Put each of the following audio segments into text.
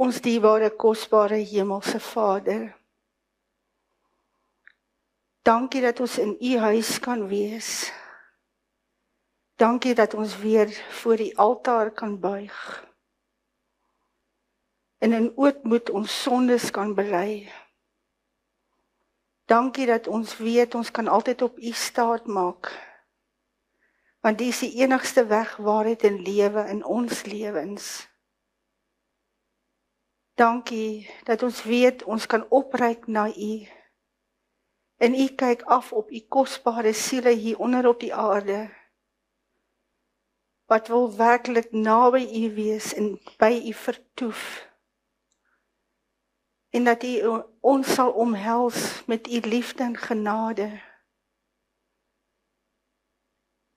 Ons dierbare, kosbare hemelse Vader, dankie dat ons in U huis kan wees. Dankie dat ons weer voor die altaar kan buig. En in ootmoed ons sondes kan bely. Dankie dat ons weet, ons kan altyd op U staat maak. Want U is die enigste weg, waarheid en lewe in ons lewens. Dankie dat ons weet, ons kan opreik na U. En U kyk af op U kosbare siele hier onder op die aarde. Wat wil werklik naby U wees en by U vertoef. En dat U ons sal omhels met U liefde en genade.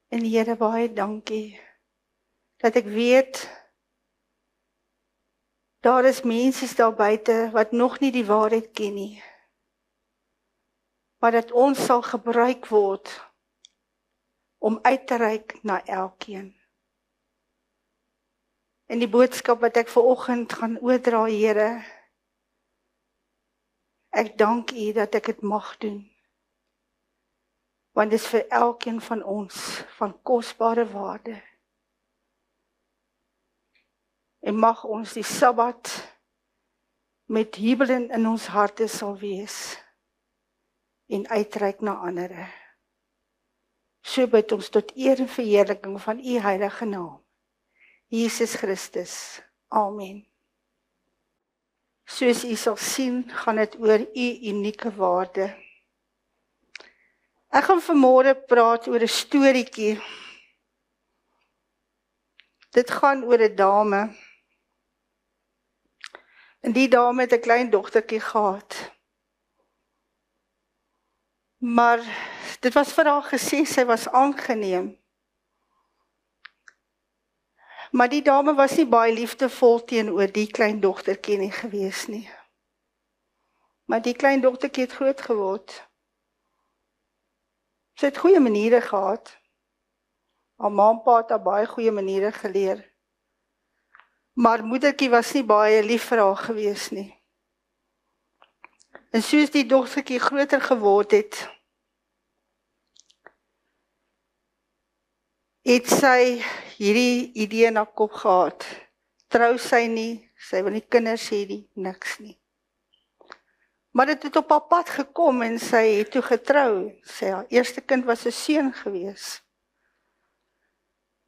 En Here, baie dankie, dat ek weet, daar is mense daar buite wat nog nie die waarheid ken nie, maar dat ons sal gebruik word om uit te reik na elkeen. En die boodskap wat ek vanoggend gaan oordra, Here, ek dank U dat ek dit mag doen. Want dit is vir elkeen van ons van kosbare waarde. En mag ons die Sabbat met jubel in ons harte sal wees en uitreik na ander. So bid ons tot eer en verheerliking van U heilige naam, Jesus Christus. Amen. Soos U sal sien, gaan dit oor U unieke waarde. Ek gaan vanmôre praat oor 'n storieetjie. Dit gaan oor 'n dame. En die dame het 'n klein dogtertjie gehad. Maar dit was vir haar gesê, sy was aangeneem. Maar die dame was nie baie liefdevol teenoor die klein dogtertjie nie gewees nie. Maar die klein dogtertjie het groot geword. Sy het goeie maniere gehad. Haar ma en pa het haar baie goeie maniere geleer. Maar moedertjie was nie baie lief vir haar gewees nie. En soos die dogtertjie groter geword het sy hierdie idee in haar kop gehad. Trou sy nie, sy wil nie kinders hê nie, niks nie. Maar dit het op haar pad gekom en sy het toe getrou. Haar eerste kind was 'n seun gewees.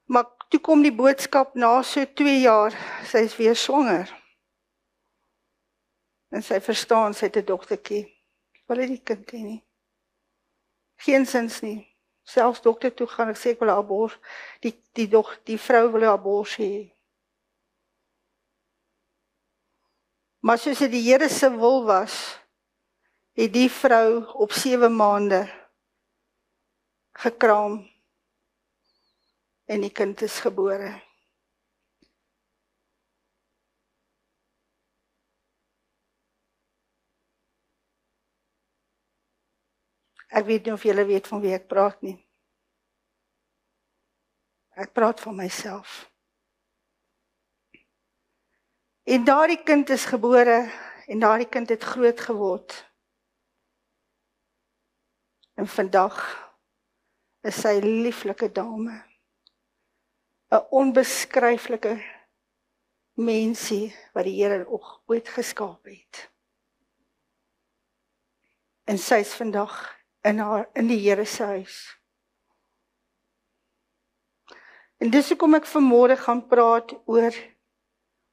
Maar toe kom die boodskap na so 2 jaar, sy is weer swanger. En sy verstaan, sy het 'n dogtertjie. Wil hy die kind hê nie? Geensins nie. Selfs dokter toe gaan, ek sê ek wil 'n abort, die vrou wil 'n abort hê. Maar soos dit die Here se wil was, het die vrou op 7 maande gekraam en die kind is gebore. Ek weet nie of julle weet van wie ek praat nie. Ek praat van myself. En daardie kind is gebore en daardie kind het groot geword. En vandag is sy 'n lieflike dame. 'n Onbeskryflike mensie wat die Here ooit geskaap het. En sy is vandag in die Here se huis. En dis hoekom ek vanmôre gaan praat oor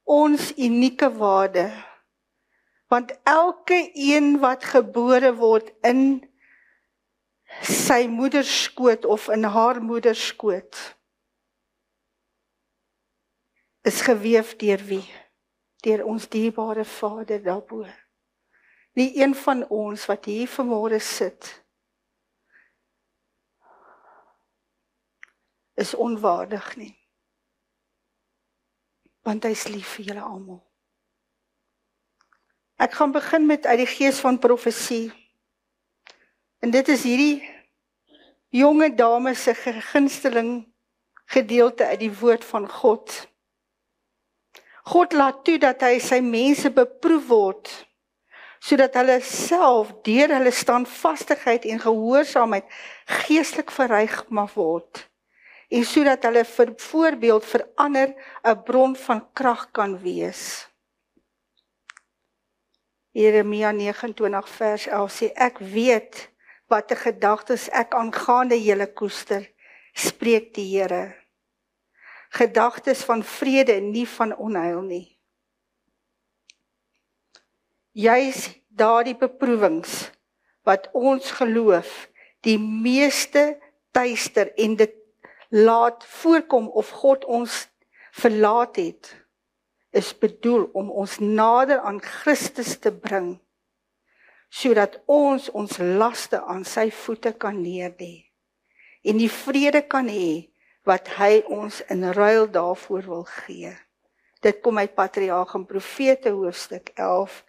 ons unieke waarde. Want elke een wat gebore word in sy moederskoot of in haar moederskoot is geweef deur wie? Deur ons dierbare Vader daarbo. Nie een van ons wat hier vanmôre sit is onwaardig nie. Want hy is lief vir julle almal. Ek gaan begin met uit die gees van profesie. En dit is hierdie jonge dame se gunsteling gedeelte uit die woord van God. God laat toe dat hy sy mense beproef word, sodat hulle self deur hulle standvastigheid en gehoorsaamheid geestelik verryk mag word, en sodat hulle vir voorbeeld vir ander 'n bron van krag kan wees. Jeremia 29 vers 11 sê, ek weet watter gedagtes ek aangaande julle koester, spreek die Here. Gedagtes van vrede, nie van onheil nie. Juis daardie beproewings wat ons geloof die meeste tuister en dit laat voorkom of God ons verlaat het, is bedoel om ons nader aan Christus te bring, sodat ons laste aan sy voete kan neerlê en die vrede kan hê wat hy ons in ruil daarvoor wil gee. Dit kom uit Patriarge en Profete hoofstuk 11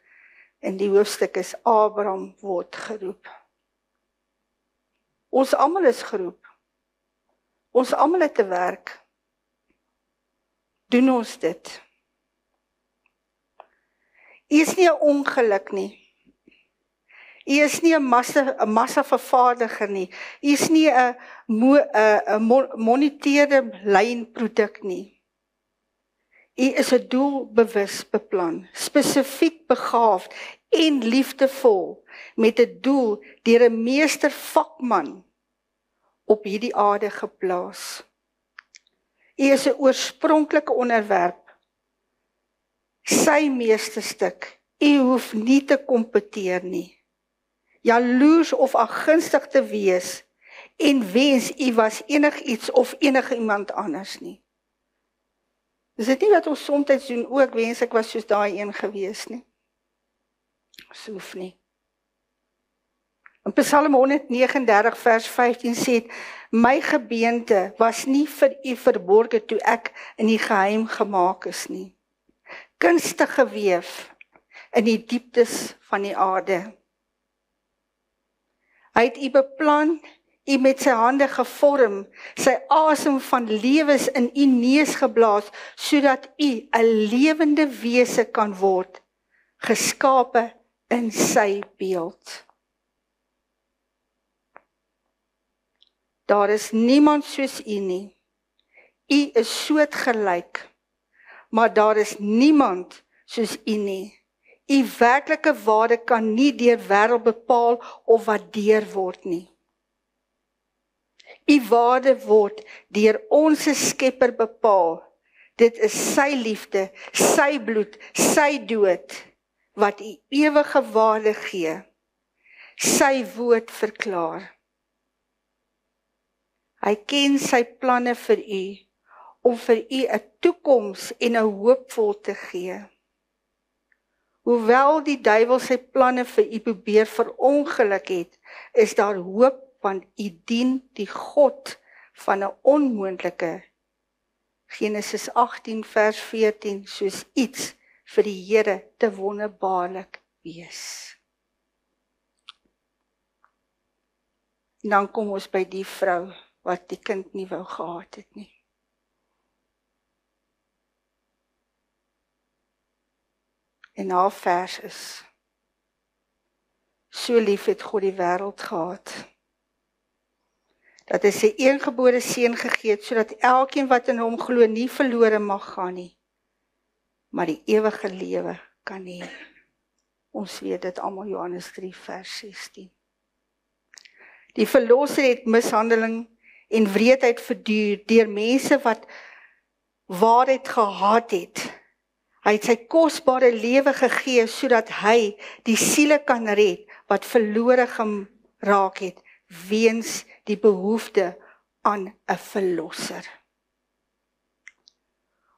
en die hoofstuk is Abraham word geroep. Ons almal is geroep. Ons almal het te werk. Doen ons dit? U is nie 'n ongeluk nie. U is nie 'n massa vervaardiger nie. U is nie 'n moniteerde lynproduk nie. U is 'n doelbewus beplan, spesifiek begaafd en liefdevol met 'n doel deur 'n meester vakman op hierdie aarde geplaas. U is 'n oorspronklike onderwerp, sy meesterstuk. U hoef nie te kompeteer nie, jaloers of afgunstig te wees en wens u was enigiets of iemand anders nie. Is dit nie wat ons soms doen, ook wens ek was soos daai een gewees nie? Ons hoef nie. In Psalm 139 vers 15 sê, my gebeente was nie vir u verborge toe ek in die geheim gemaak is nie. Kunstig geweef in die dieptes van die aarde. Hy het u beplan, u met sy hande gevorm, sy asem van lewens in u neus geblaas, sodat u 'n lewende wese kan word, geskape in sy beeld. Daar is niemand soos u nie. U is soortgelyk, maar daar is niemand soos u nie. U werklike waarde kan nie deur wêreld bepaal of waardeer word nie. U waarde word deur ons Skepper bepaal. Dit is sy liefde, sy bloed, sy dood wat u ewige waarde gee. Sy woord verklaar. Hy ken sy planne vir u om vir u 'n toekoms en 'n hoopvol te gee. Hoewel die duiwel sy planne vir u probeer verongeluk het, is daar hoop, want u dien die God van 'n onmoontlike. Genesis 18 vers 14, soos iets vir die Here te wonderbaarlik wees. En dan kom ons by die vrou wat die kind nie wou gehad het nie. En haar vers is, so lief het God die wêreld gehad, dat hy sy eengebore seun gegee het, sodat elkeen wat in hom glo nie verlore mag gaan nie, maar die ewige lewe kan hê. Ons weet dit almal, Johannes 3 vers 16. Die verlosser het mishandeling en wreedheid verduur deur mense wat waarheid gehaat het. Hy het sy kosbare lewe gegee sodat hy die siele kan red wat verlore geraak het weens die behoefte aan 'n verlosser.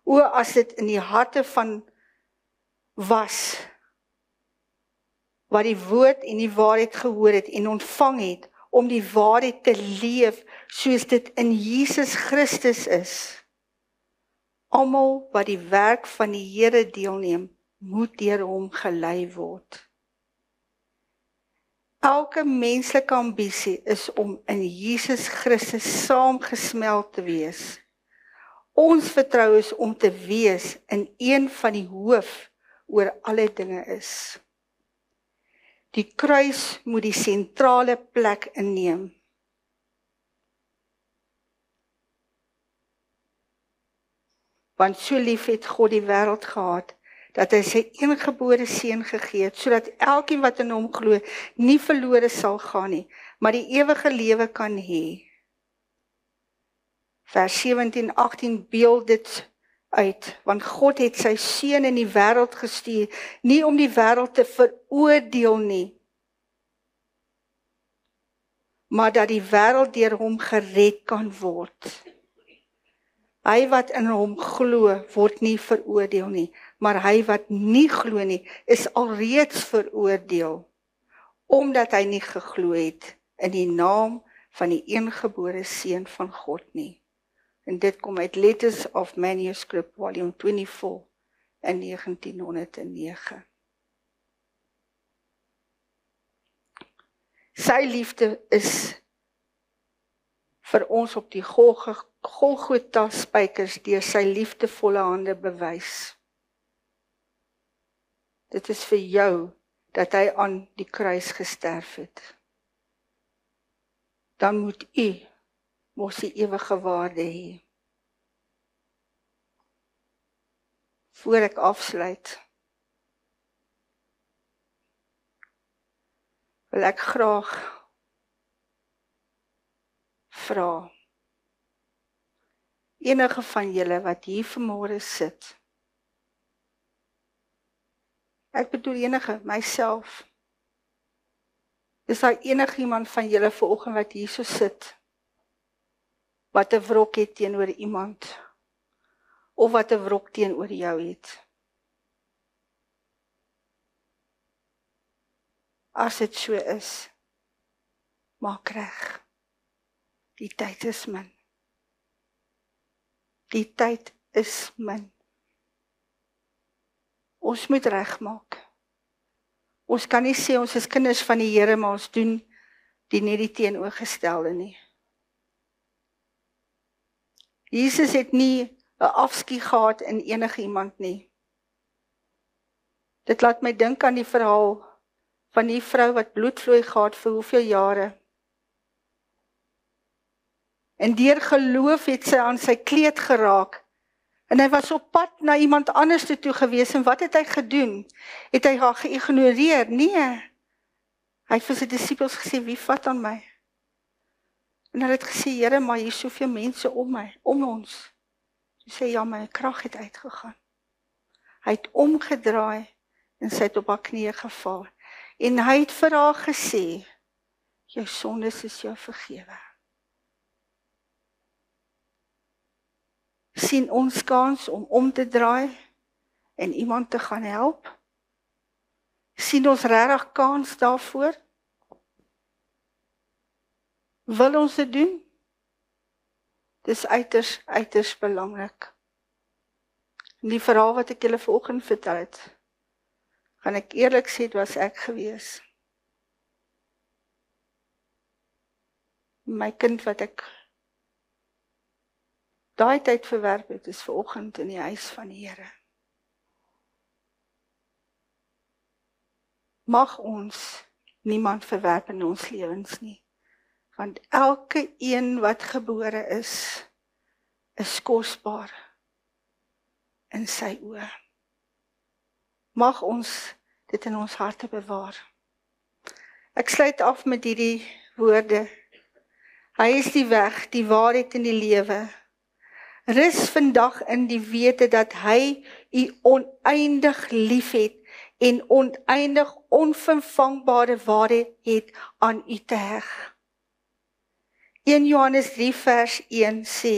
O, as dit in die harte van was wat die woord en die waarheid gehoor het en ontvang het om die waarheid te leef soos dit in Jesus Christus is. Almal wat die werk van die Here deelneem, moet deur hom gelei word. Elke menslike ambisie is om in Jesus Christus saamgesmeld te wees, ons vertrou is om te wees in een van die hoof oor alle dinge is. Die kruis moet die sentrale plek inneem. Want so lief het God die wêreld gehad, dat hy sy eniggebore seun gegee het, sodat elkeen wat in hom glo, nie verlore sal gaan nie, maar die ewige lewe kan hê. Vers 17-18 beeld dit uit, want God het sy seun in die wêreld gestuur, nie om die wêreld te veroordeel nie, maar dat die wêreld deur hom gered kan word. Hy wat in hom glo, word nie veroordeel nie, maar hy wat nie glo nie, is alreeds veroordeel, omdat hy nie geglo het in die naam van die engebore seun van God nie. En dit kom uit Letters of Manuscript, volume 24 in 1909. Sy liefde is vir ons op die Golgotha spykers deur sy liefdevolle hande bewys. Dit is vir jou dat hy aan die kruis gesterf het. Dan moet u mos die ewige waarde hê. Voor ek afsluit, wil ek graag vra, enige van julle wat hier vanmôre sit, ek bedoel enige, myself, is daar enigiemand van julle vanoggend wat hier so sit, wat 'n wrok het teenoor iemand, of wat 'n wrok teenoor jou het? As dit so is, maak reg. Die tyd is min. Die tyd is min. Ons moet regmaak. Ons kan nie sê ons is kinders van die Here, maar ons doen net die teenoorgestelde nie. Jesus het nie 'n afskie gehad in enige iemand nie. Dit laat my dink aan die verhaal van die vrou wat bloedvloei gehad vir hoeveel jare. En deur geloof het sy aan sy kleed geraak. En hy was op pad na iemand anders toe gewees. En wat het hy gedoen? Het hy haar geïgnoreer? Nee. Hy het vir sy disippels gesê, wie vat aan my? En hy het gesê, Here, maar hier is soveel mense om my, om ons. Hy sê, ja, my krag het uitgegaan. Hy het omgedraai en sy het op haar knieë geval. En hy het vir haar gesê, jou sondes is jou vergewe. Sien ons kans om te draai en iemand te gaan help? Sien ons regtig kans daarvoor? Wil ons dit doen? Dis uiters belangrik. In die verhaal wat ek julle vanoggend vertel het, gaan ek eerlik sê, dit was ek gewees. My kind wat ek daai tyd verwerp het, is vanoggend in die huis van die Here. Mag ons niemand verwerp in ons lewens nie. Want elke een wat gebore is kosbaar in sy oë. Mag ons dit in ons harte bewaar. Ek sluit af met hierdie woorde. Hy is die weg, die waarheid en die lewe. Rus vandag in die wete dat hy u oneindig liefhet en oneindig onvervangbare waarde het aan u te heg. 1 Johannes 3 vers 1 sê,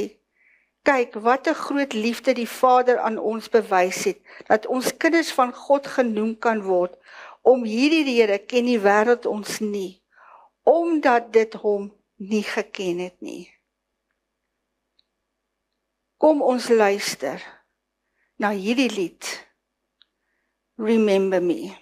kyk wat 'n groot liefde die Vader aan ons bewys het, dat ons kinders van God genoem kan word. Om hierdie rede ken die wêreld ons nie, omdat dit hom nie geken het nie. Kom ons luister na hierdie lied, Remember Me.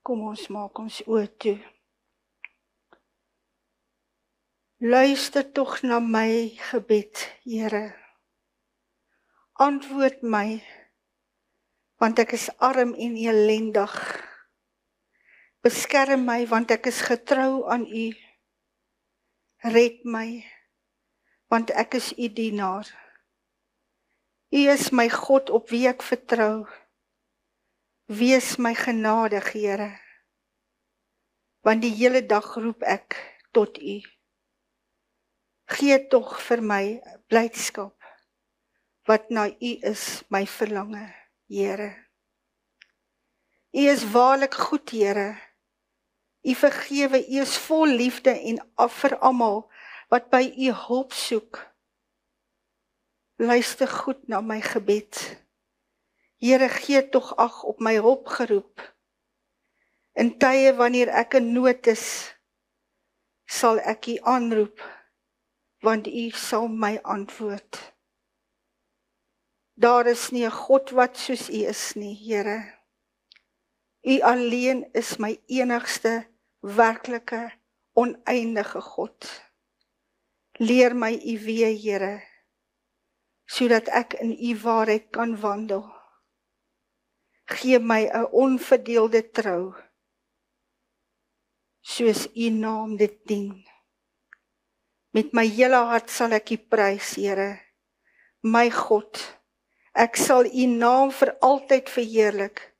Kom ons maak ons oë toe. Luister tog na my gebed, Here. Antwoord my, want ek is arm en ellendig. Beskerm my, want ek is getrou aan U. Red my, want ek is U dienaar. U is my God op wie ek vertrou. Wees my genadig, Here, want die hele dag roep ek tot U. Gee tog vir my blydskap, wat na U is my verlange, Here. U is waarlik goed, Here. U vergewe, U is vol liefde en vir almal wat by U hulp soek. Luister goed na my gebed. Here, gee tog ag op my hulpgeroep. In tye wanneer ek in nood is, sal ek U aanroep, want U sal my antwoord. Daar is nie 'n God wat soos U is nie, Here. U alleen is my enigste, werklike, oneindige God. Leer my U weë, Here, sodat ek in U waarheid kan wandel. Gee my 'n onverdeelde trou, soos U naam dit dien. Met my hele hart sal ek U prys, Here, my God. Ek sal U naam vir altyd verheerlik,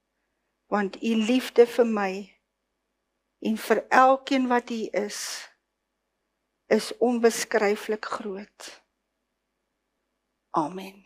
want U liefde vir my en vir elkeen wat U is onbeskryflik groot. Amen.